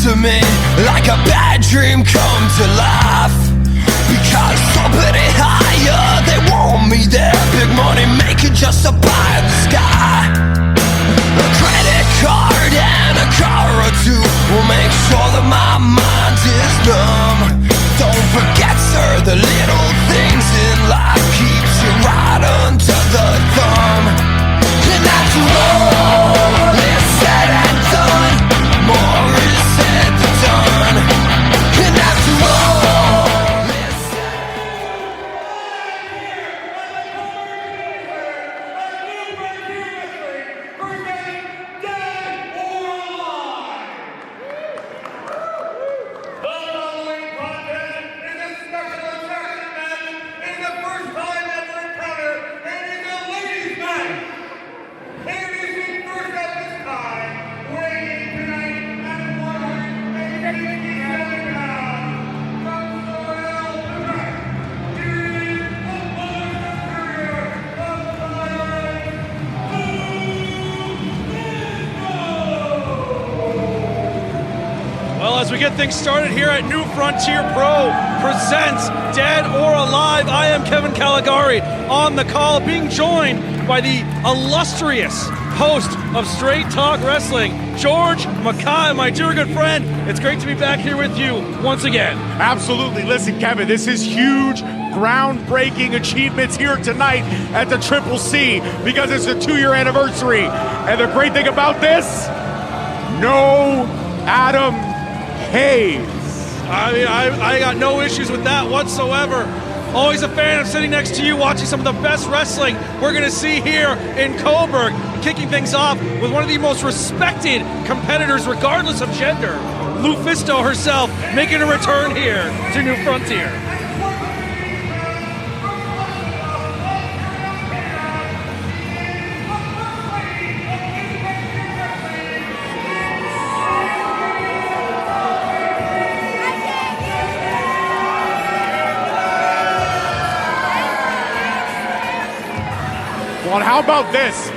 to me like a bad dream come to life. Because up in it higher, they want me there. Big money making just to buy the sky. A credit card and a car or two will make sure that my mind is numb. Don't forget, sir, the little things in life keeps you right under the thumb. And that's all is said and done. More is said than done. And that's all is said. As we get things started here at New Frontier Pro presents Dead or Alive. I am Kevin Caligari on the call, being joined by the illustrious host of Straight Talk Wrestling, George Mackay, my dear good friend. It's great to be back here with you once again. Absolutely. Listen, Kevin, this is huge, groundbreaking achievements here tonight at the Triple C because it's the 2-year anniversary. And the great thing about this, no Adam Hayes. I mean, I got no issues with that whatsoever. Always a fan of sitting next to you, watching some of the best wrestling we're going to see here in Cobourg. Kicking things off with one of the most respected competitors, regardless of gender, LuFisto herself, making a return here to New Frontier. Well, how about this?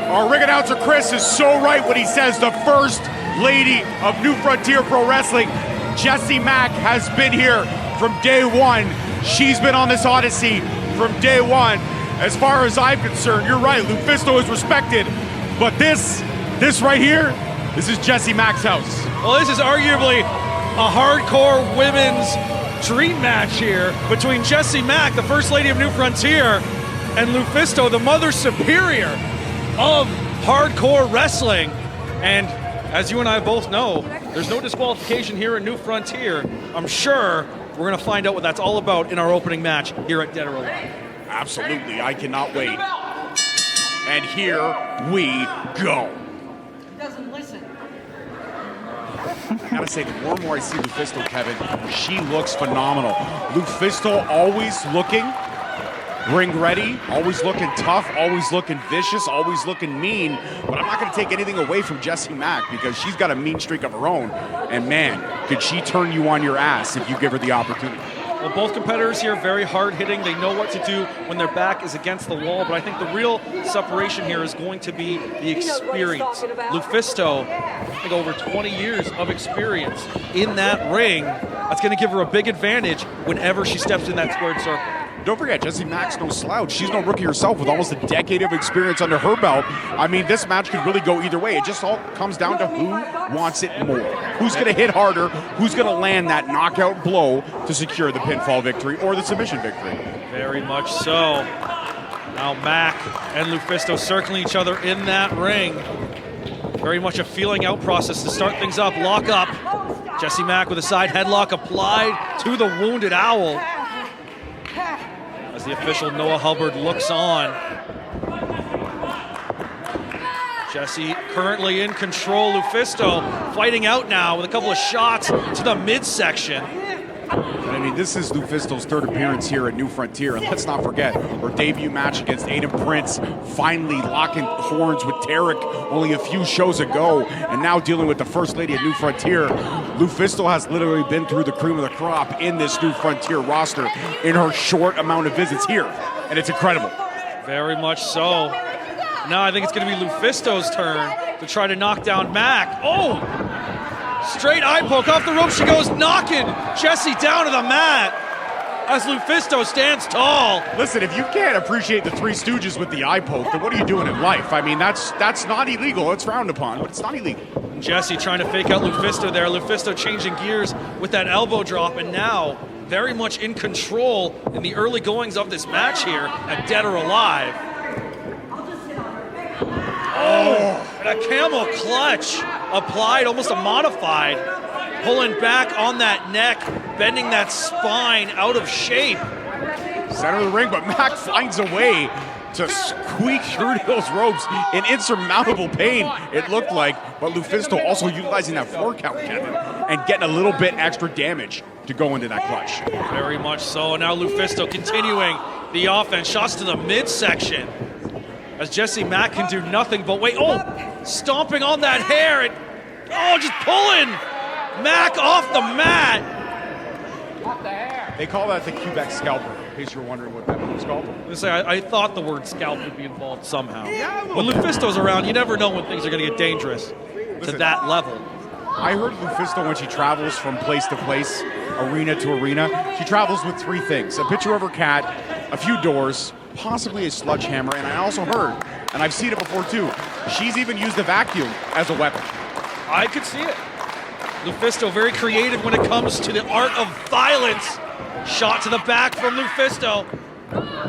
Our ring announcer Chris is so right when he says the first lady of New Frontier Pro Wrestling, Jessie Mack, has been here from day one. She's been on this odyssey from day one. As far as I'm concerned, you're right, LuFisto is respected, but this right here, this is Jessie Mack's house. Well, this is arguably a hardcore women's dream match here between Jessie Mack, the first lady of New Frontier, and LuFisto, the mother superior of hardcore wrestling. And as you and I both know, there's no disqualification here at New Frontier. I'm sure we're going to find out what that's all about in our opening match here at Dead or Alive. Absolutely, I cannot wait. And here we go. Doesn't listen. I gotta say, the more and more I see LuFisto, Kevin, she looks phenomenal. LuFisto always looking ring ready, always looking tough, always looking vicious, always looking mean. But I'm not going to take anything away from Jessie Mack because she's got a mean streak of her own. And man, could she turn you on your ass if you give her the opportunity. Well, both competitors here very hard-hitting. They know what to do when their back is against the wall. But I think the real separation here is going to be the experience. LuFisto, I think over 20 years of experience in that ring. That's going to give her a big advantage whenever she steps in that squared circle. Don't forget, Jessie Mack's no slouch. She's no rookie herself with almost a decade of experience under her belt. I mean, this match could really go either way. It just all comes down to who wants it more. Who's going to hit harder? Who's going to land that knockout blow to secure the pinfall victory or the submission victory? Very much so. Now Mack and LuFisto circling each other in that ring. Very much a feeling out process to start things up. Lock up. Jessie Mack with a side headlock applied to the wounded owl. As the official Noah Hubbard looks on. Jessie currently in control. LuFisto fighting out now with a couple of shots to the midsection. I mean, this is LuFisto's third appearance here at New Frontier, and let's not forget her debut match against Aiden Prince, finally locking horns with Tarek only a few shows ago, and now dealing with the First Lady at New Frontier. LuFisto has literally been through the cream of the crop in this New Frontier roster in her short amount of visits here, and it's incredible. Very much so. Now I think it's going to be LuFisto's turn to try to knock down Mack. Oh! Straight eye poke off the rope. She goes, knocking Jessie down to the mat as LuFisto stands tall. Listen, if you can't appreciate the Three Stooges with the eye poke, then what are you doing in life? I mean, that's not illegal. It's frowned upon, but it's not illegal. Jessie trying to fake out LuFisto there. LuFisto changing gears with that elbow drop, and now very much in control in the early goings of this match here at Dead or Alive. Oh, and a camel clutch applied, almost a modified, pulling back on that neck, bending that spine out of shape. Center of the ring, but Mack finds a way to squeak through those ropes in insurmountable pain, it looked like, but LuFisto also utilizing that 4 count, Kevin, and getting a little bit extra damage to go into that clutch. Very much so. Now LuFisto continuing the offense, shots to the midsection as Jessie Mack can do nothing but wait. Oh, stomping on that hair, and just pulling Mack off the mat. They call that the Quebec scalper, in case you're wondering what that move's called. I thought the word scalp would be involved somehow. When LuFisto's around, you never know when things are going to get dangerous to that level. I heard LuFisto, when she travels from place to place, arena to arena, she travels with 3 things. A picture of her cat, a few doors, possibly a sledgehammer, and I also heard, and I've seen it before too, she's even used a vacuum as a weapon. I could see it. LuFisto very creative when it comes to the art of violence. Shot to the back from LuFisto.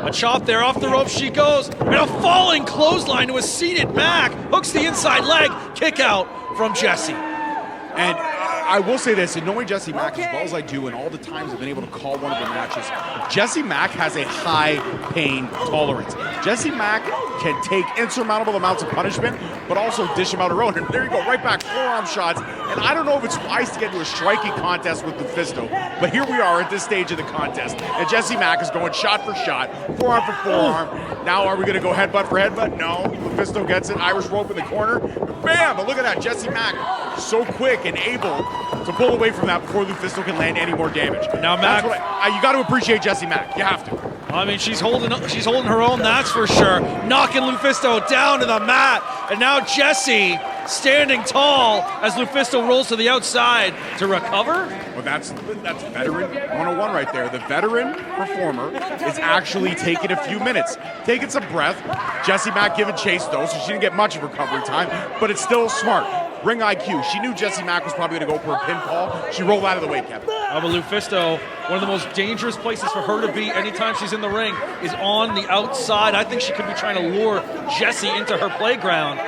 A chop there, off the rope she goes, and a falling clothesline to a seated Mack. Hooks the inside leg, kick out from Jessie. And I will say this, in knowing Jessie Mack as well as I do, and all the times I've been able to call one of her matches, Jessie Mack has a high pain tolerance. Jessie Mack can take insurmountable amounts of punishment, but also dish them out her own. And there you go, right back, forearm shots. And I don't know if it's wise to get into a striking contest with LuFisto, but here we are at this stage of the contest. And Jessie Mack is going shot for shot, forearm for forearm. Now are we going to go headbutt for headbutt? No. LuFisto gets it, Irish rope in the corner. Bam! But look at that, Jessie Mack so quick and able to pull away from that before LuFisto can land any more damage. Now, Mack, you got to appreciate Jessie Mack. You have to. I mean, she's holding her own, that's for sure. Knocking LuFisto down to the mat, and now Jessie standing tall as LuFisto rolls to the outside to recover. Well, that's veteran 101 right there. The veteran performer is actually taking a few minutes, taking some breath. Jessie Mack giving chase though, so she didn't get much of recovery time, but it's still smart. Ring IQ. She knew Jessie Mack was probably going to go for a pinfall. She rolled out of the way, Kevin. But LuFisto, one of the most dangerous places for her to be anytime she's in the ring is on the outside. I think she could be trying to lure Jessie into her playground.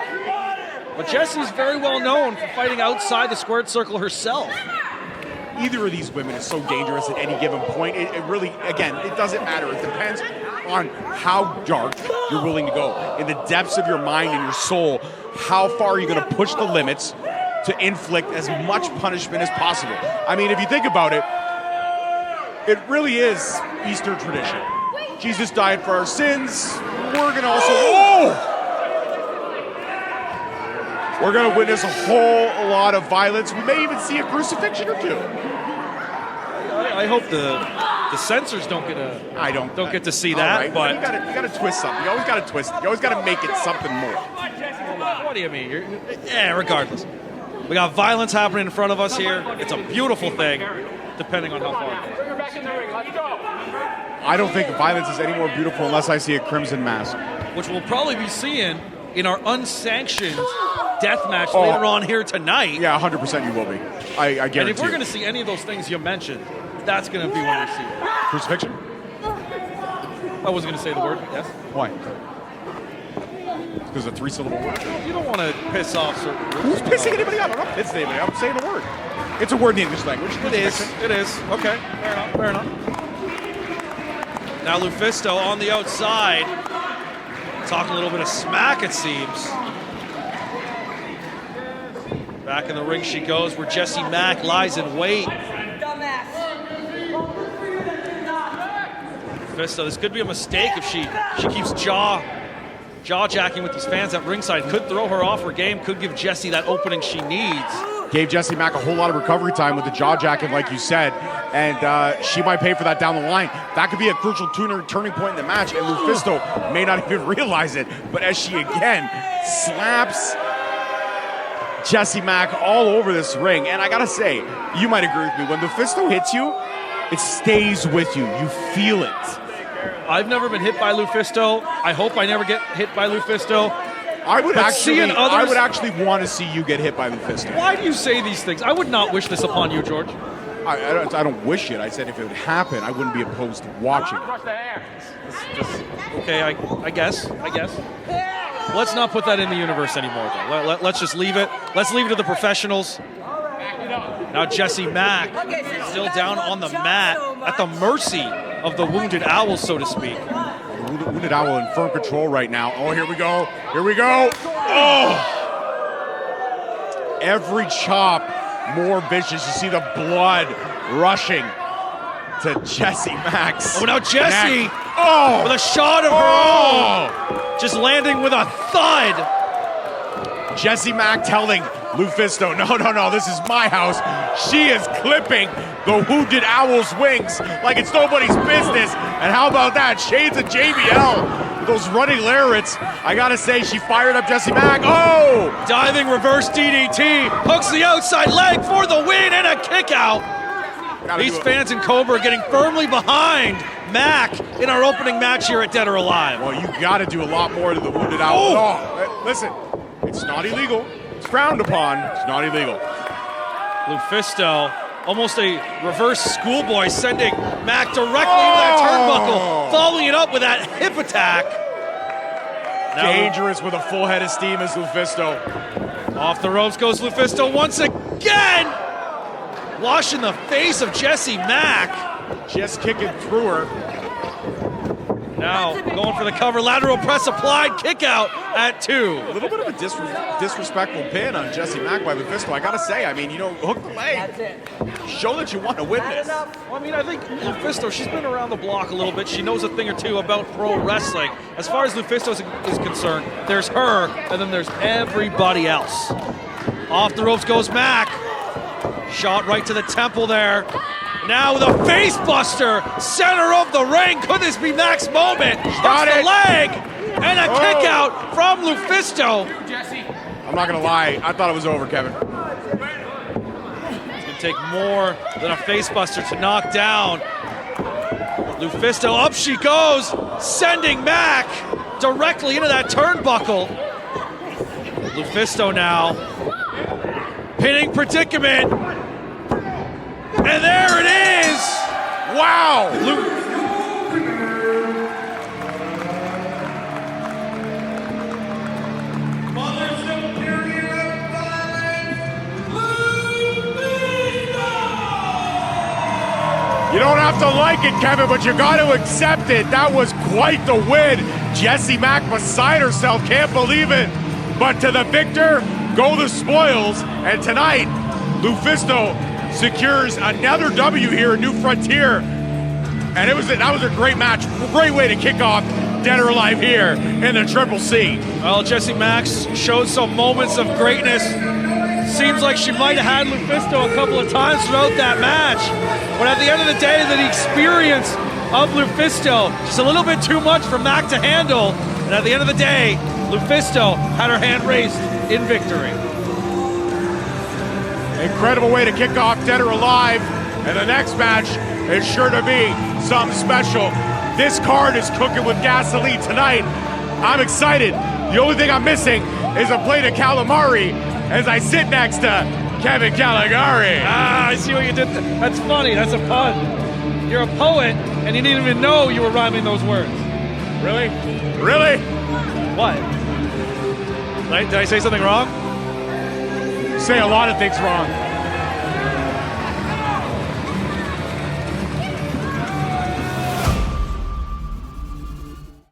But Jessie's very well known for fighting outside the squared circle herself. Either of these women is so dangerous at any given point. It really, again, it doesn't matter. It depends on how dark you're willing to go. In the depths of your mind and your soul, how far are you going to push the limits to inflict as much punishment as possible? I mean, if you think about it, it really is Eastern tradition. Jesus died for our sins. We're going to also... We're going to witness a whole lot of violence. We may even see a crucifixion or two. I hope the censors don't get to see that. Right. But you got to twist something. You always got to twist it. You always got to make it something more. What do you mean? Regardless, we got violence happening in front of us here. It's a beautiful thing, depending on how far. I don't think violence is any more beautiful unless I see a crimson mask, which we'll probably be seeing in our unsanctioned death match later on here tonight. Yeah, 100% you will be. I guarantee. And if we're going to see any of those things you mentioned, that's going to be when we see it. Crucifixion? I wasn't going to say the word, yes. Why? Because it's a 3-syllable word. You don't want to piss off certain groups. Who's pissing anybody off? I'm not pissing anybody off. I'm saying the word. It's a word in the English language. It is. Okay, fair enough. Now LuFisto on the outside. Talking a little bit of smack, it seems. Back in the ring she goes, where Jessie Mack lies in wait. LuFisto, this could be a mistake if she keeps jaw-jacking with these fans at ringside. Could throw her off her game, could give Jessie that opening she needs. Gave Jessie Mack a whole lot of recovery time with the jaw-jacking, like you said, and she might pay for that down the line. That could be a crucial turning point in the match, and LuFisto may not even realize it, but as she again slaps Jessie Mack all over this ring. And I gotta say, you might agree with me, when LuFisto hits you, it stays with you. You feel it. I've never been hit by LuFisto. I hope I never get hit by LuFisto. I would Others, actually want to see you get hit by LuFisto. Why do you say these things? I would not wish this upon you, George. I don't wish it. I said if it would happen, I wouldn't be opposed to watching it. Okay, I guess. Let's not put that in the universe anymore, though. Let's just leave it. Let's leave it to the professionals. Now Jessie Mack still down on the mat at the mercy of the Wounded Owl, so to speak. Wounded Owl in firm control right now. Oh, here we go. Here we go. Oh! Every chop more vicious. You see the blood rushing to Jessie Mack's Oh, now Jessie neck. Oh! with a shot of her own. Just landing with a thud. Jessie Mack telling LuFisto, no, this is my house. She is clipping the Wounded Owl's wings like it's nobody's business. And how about that? Shades of JBL. Those running lariats. I gotta say, she fired up Jessie Mack. Oh! Diving reverse DDT. Hooks the outside leg for the win and a kick out. These fans in Cobourg are getting firmly behind Mack in our opening match here at Dead or Alive. Well, you gotta do a lot more to the Wounded Owl. Oh, listen, it's not illegal. It's frowned upon. It's not illegal. LuFisto, almost a reverse schoolboy, sending Mack directly into that turnbuckle, following it up with that hip attack. Now, dangerous with a full head of steam as LuFisto. Off the ropes goes LuFisto once again, washing the face of Jessie Mack. Just kicking through her. Now going for the cover, lateral press applied, kick out at 2. A little bit of a disrespectful pin on Jessie Mack by LuFisto. I gotta say, hook the leg. Show that you want to win this. Well, I think LuFisto, she's been around the block a little bit. She knows a thing or two about pro wrestling. As far as LuFisto is concerned, there's her, and then there's everybody else. Off the ropes goes Mack. Shot right to the temple there. Now with a face buster, center of the ring. Could this be Mack's moment? Got the leg, and a kick out from LuFisto. I'm not gonna lie, I thought it was over, Kevin. It's gonna take more than a face buster to knock down LuFisto. Up she goes, sending Mack directly into that turnbuckle. LuFisto now, pinning predicament. And there it is! Wow! You don't have to like it, Kevin, but you got to accept it. That was quite the win. Jessie Mack beside herself, can't believe it. But to the victor go the spoils. And tonight, LuFisto secures another W here at New Frontier. And that was a great match. Great way to kick off Dead or Alive here in the Triple C. Well, Jessie Mack showed some moments of greatness. Seems like she might have had LuFisto a couple of times throughout that match. But at the end of the day, the experience of LuFisto, just a little bit too much for Mack to handle. And at the end of the day, LuFisto had her hand raised in victory. Incredible way to kick off Dead or Alive. And the next match is sure to be something special. This card is cooking with gasoline tonight. I'm excited. The only thing I'm missing is a plate of calamari as I sit next to Kevin Caligari. I see what you did. That's funny. That's a pun. You're a poet, and you didn't even know you were rhyming those words. Really? Really? What? Did I say something wrong? Say a lot of things wrong.